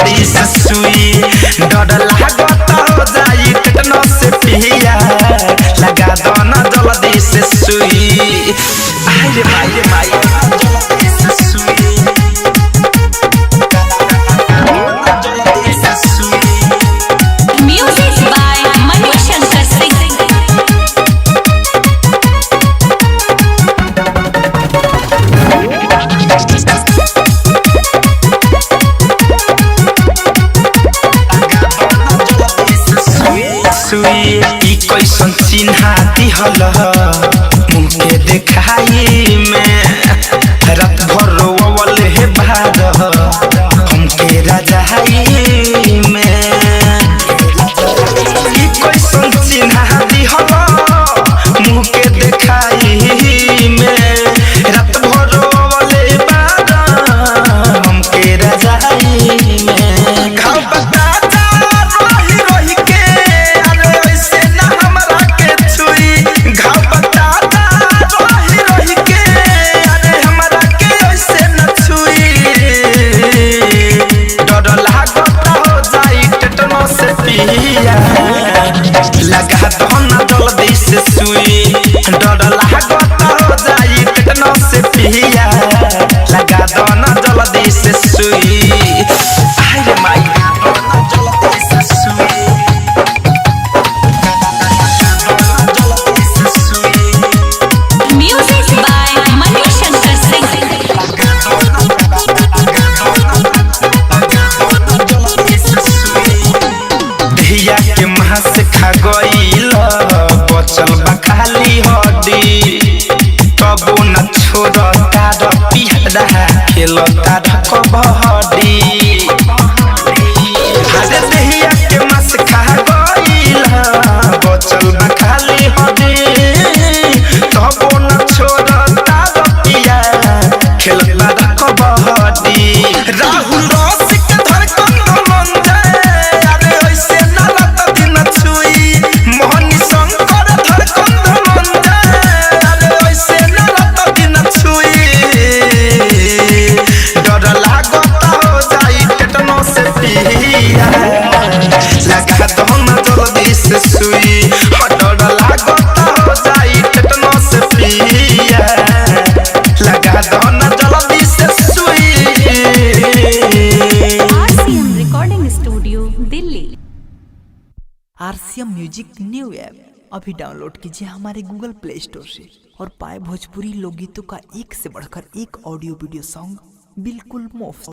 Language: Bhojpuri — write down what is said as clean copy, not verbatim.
जल्दी से सुई डर लागत हो जाई टेटनस से पिया लगा दो ना जल्दी से सुई आइले माई जल्दी से सुई जल्दी से सुई म्यूजिक बाय मणिशंकर सिंह सुई ई कैसन चिन्हा दिहल मुँह के देखाई में रात भर रोवल हे भार हमके रजाई में ई कैसन चिन्हा दिहल मुँह के देखाई में रात भर रोवल हे भार हमके रजाई में घाव बता लगा दो ना जल्दी से सुई डर लागत हो जाई टेटनस से पिया लगा दो ना जल्दी से सुई आइले माई जल्दी से सुई जल्दी से सुई म्यूजिक बाय मणिशंकर सिंह धिया के महस खा गईल बचल बा खाली हड्डी तबो न छोड़ता पिहरा खेलता कबड्डी अरे धिया के महस खा गईल बचल बा खाली हड्डी तबो न छोड़ता पिया खेलता कबड्डी राहुल रसिक धड़कन लगा दो ना जल्दी से सुई डर लागत हो जाई टेटनस से पिया लगा दो ना जल्दी से सुई RCM recording studio Delhi. RCM music new app अभी डाउनलोड कीजिए हमारे गूगल प्ले स्टोर से और पाए भोजपुरी लोकगीतों का एक से बढ़कर एक ऑडियो वीडियो सॉन्ग बिल्कुल मुफ्त।